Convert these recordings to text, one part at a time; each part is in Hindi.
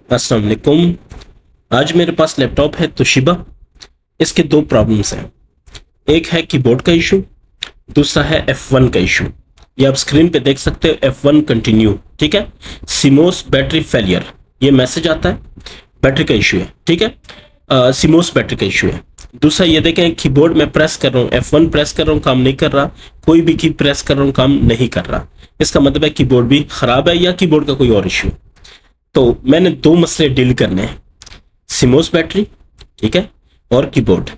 अस्सलाम वालेकुम। आज मेरे पास लैपटॉप है तोशिबा। इसके दो प्रॉब्लम्स हैं। एक है कीबोर्ड का इशू, दूसरा है F1 का इशू। ये आप स्क्रीन पे देख सकते हो, F1 कंटिन्यू, ठीक है। सिमोस बैटरी फेलियर, ये मैसेज आता है, बैटरी का इशू है, ठीक है। सिमोस बैटरी का इशू है। दूसरा ये देखें, कीबोर्ड में प्रेस कर रहा हूँ, F1 प्रेस कर रहा हूँ, काम नहीं कर रहा। कोई भी की प्रेस कर रहा हूँ, काम नहीं कर रहा। इसका मतलब है कीबोर्ड भी खराब है या कीबोर्ड का कोई और इशू है। तो मैंने दो मसले डील करने हैं, सिमोस बैटरी, ठीक है, और कीबोर्ड।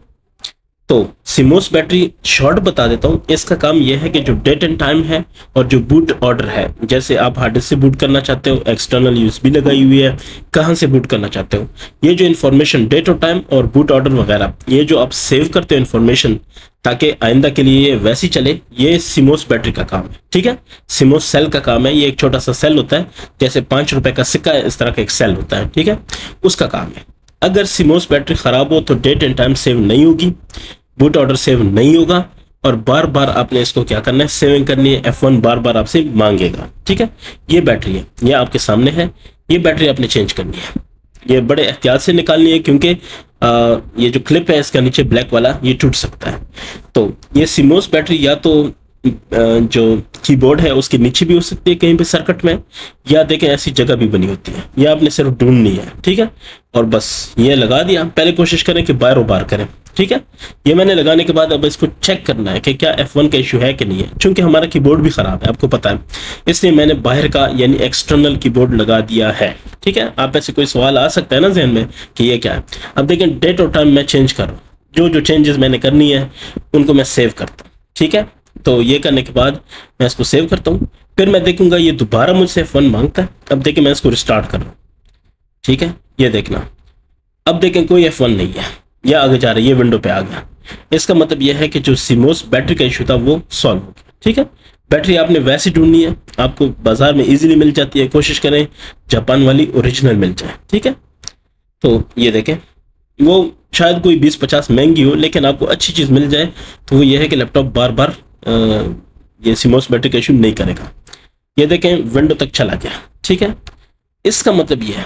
तो सिमोस बैटरी शॉर्ट बता देता हूँ। इसका काम यह है कि जो डेट एंड टाइम है और जो बूट ऑर्डर है, जैसे आप हार्ड डिस्क से बूट करना चाहते हो, एक्सटर्नल यूएसबी लगाई हुई है, कहाँ से बूट करना चाहते हो, ये जो इन्फॉर्मेशन डेट और टाइम और बूट ऑर्डर वगैरह, ये जो आप सेव करते हो इन्फॉर्मेशन ताकि आइंदा के लिए ये वैसी चले, ये सिमोस बैटरी का काम है, ठीक है। सिमोस सेल का काम है। ये एक छोटा सा सेल होता है, जैसे 5 रुपए का सिक्का है, इस तरह का एक सेल होता है, ठीक है, उसका काम है। अगर सिमोस बैटरी खराब हो तो डेट एंड टाइम सेव नहीं होगी, बूट ऑर्डर सेव नहीं होगा, और बार बार आपने इसको क्या करना है, सेविंग करनी है। F1 बार बार आपसे मांगेगा, ठीक है। ये बैटरी है, ये आपके सामने है। ये बैटरी आपने चेंज करनी है, ये बड़े एहतियात से निकालनी है, क्योंकि ये जो क्लिप है इसका नीचे ब्लैक वाला, ये टूट सकता है। तो ये सिमोस बैटरी या तो जो कीबोर्ड है उसके नीचे भी हो सकती है कहीं पे सर्किट में, या देखें ऐसी जगह भी बनी होती है। ये आपने सिर्फ ढूंढनी है, ठीक है। और बस ये लगा दिया। पहले कोशिश करें कि बार बार करें, ठीक है। ये मैंने लगाने के बाद अब इसको चेक करना है कि क्या F1 का इशू है कि नहीं है। चूंकि हमारा कीबोर्ड भी खराब है, आपको पता है, इसलिए मैंने बाहर का यानी एक्सटर्नल कीबोर्ड लगा दिया है, ठीक है। आप ऐसे कोई सवाल आ सकता है ना जहन में कि ये क्या है। अब देखें, डेट और टाइम मैं चेंज कर रहा हूँ, जो जो चेंजेस मैंने करनी है उनको मैं सेव करता हूँ, ठीक है। तो ये करने के बाद मैं इसको सेव करता हूँ। फिर मैं देखूंगा ये दोबारा मुझसे F1 मांगता है। अब देखें, मैं इसको रिस्टार्ट कर रहा हूँ, ठीक है। ये देखना, अब देखें कोई F1 नहीं है, या आगे जा रहा है, ये विंडो पे आ गया। इसका मतलब यह है कि जो सिमोस बैटरी का इशू था वो सॉल्व हो गया, ठीक है। बैटरी आपने वैसी ढूंढनी है, आपको बाजार में इजीली मिल जाती है। कोशिश करें जापान वाली ओरिजिनल मिल जाए, ठीक है। तो ये देखें, वो शायद कोई 20-50 महंगी हो, लेकिन आपको अच्छी चीज़ मिल जाए तो वो ये है कि लैपटॉप बार बार ये सिमोस बैटरी का इशू नहीं करेगा। ये देखें, विंडो तक चला गया, ठीक है। इसका मतलब ये है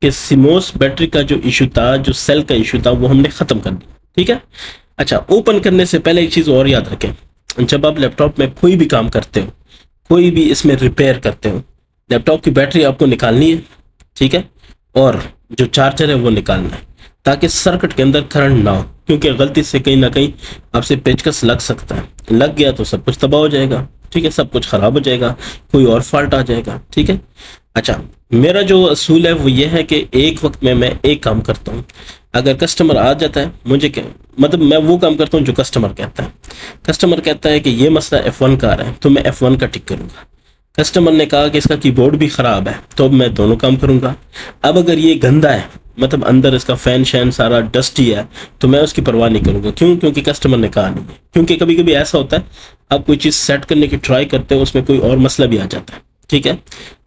कि सिमोस बैटरी का जो इशू था, जो सेल का इशू था, वो हमने ख़त्म कर दिया, ठीक है। अच्छा, ओपन करने से पहले एक चीज़ और याद रखें, जब आप लैपटॉप में कोई भी काम करते हो, कोई भी इसमें रिपेयर करते हो, लैपटॉप की बैटरी आपको निकालनी है, ठीक है, और जो चार्जर है वो निकालना है, ताकि सर्किट के अंदर करंट ना हो। क्योंकि गलती से कहीं ना कहीं आपसे पेचकस लग सकता है, लग गया तो सब कुछ तबाह हो जाएगा, ठीक है, सब कुछ खराब हो जाएगा, कोई और फॉल्ट आ जाएगा, ठीक है। अच्छा, मेरा जो असूल है वो ये है कि एक वक्त में मैं एक काम करता हूँ। अगर कस्टमर आ जाता है, मुझे क्या मतलब, मैं वो काम करता हूँ जो कस्टमर कहता है। कस्टमर कहता है कि ये मसला F1 का आ रहा है, तो मैं F1 का टिक करूँगा। कस्टमर ने कहा कि इसका कीबोर्ड भी ख़राब है, तो अब मैं दोनों काम करूँगा। अब अगर ये गंदा है, मतलब अंदर इसका फैन शैन सारा डस्टी है, तो मैं उसकी परवाह नहीं करूँगा। क्यों? क्योंकि कस्टमर ने कहा नहीं है। क्योंकि कभी कभी ऐसा होता है, आप कोई चीज़ सेट करने की ट्राई करते हो, उसमें कोई और मसला भी आ जाता है, ठीक है।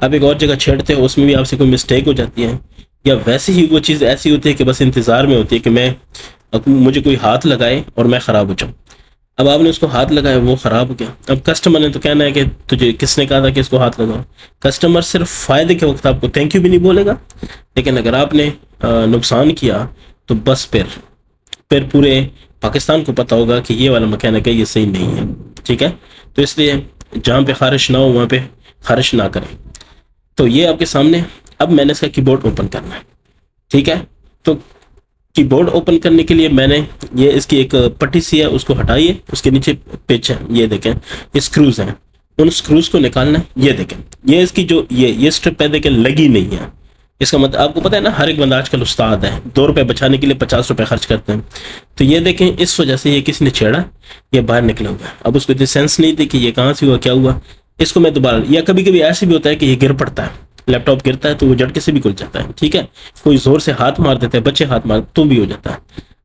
आप एक और जगह छेड़ते हो, उसमें भी आपसे कोई मिस्टेक हो जाती है, या वैसे ही वो चीज़ ऐसी होती है कि बस इंतज़ार में होती है कि मुझे कोई हाथ लगाए और मैं ख़राब हो जाऊँ। अब आपने उसको हाथ लगाया, वो ख़राब हो गया। अब कस्टमर ने तो कहना है कि तुझे किसने कहा था कि इसको हाथ लगाओ। कस्टमर सिर्फ फ़ायदे के वक्त आपको थैंक यू भी नहीं बोलेगा, लेकिन अगर आपने नुकसान किया तो बस फिर पूरे पाकिस्तान को पता होगा कि ये वाला मैकेनिक है, ये सही नहीं है, ठीक है। तो इसलिए जहाँ पे खारिश ना हो वहाँ पे खारिश ना करें। तो ये आपके सामने, अब मैंने इसका कीबोर्ड ओपन करना है, ठीक है। तो कीबोर्ड ओपन करने के लिए मैंने ये इसकी एक पट्टी सी है, उसको हटाइए, उसके नीचे पिच है, ये देखें, ये स्क्रूज हैं, उन स्क्रूज को निकालना है। ये देखें, ये इसकी जो ये स्ट्रिप है, देखें लगी नहीं है। इसका मतलब आपको पता है ना, हर एक बंदा आजकल उस्ताद है, 2 रुपए बचाने के लिए 50 रुपए खर्च करते हैं। तो ये देखें, इस वजह से ये किसी ने छेड़ा, ये बाहर निकला हुआ है। अब उसको इतनी सेंस नहीं थी कि ये कहाँ से हुआ, क्या हुआ। इसको मैं दोबारा, या कभी कभी ऐसे भी होता है कि ये गिर पड़ता है, लैपटॉप गिरता है तो वो झटके से भी खुल जाता है, ठीक है। कोई जोर से हाथ मार देता है, बच्चे हाथ मार तो भी हो जाता है।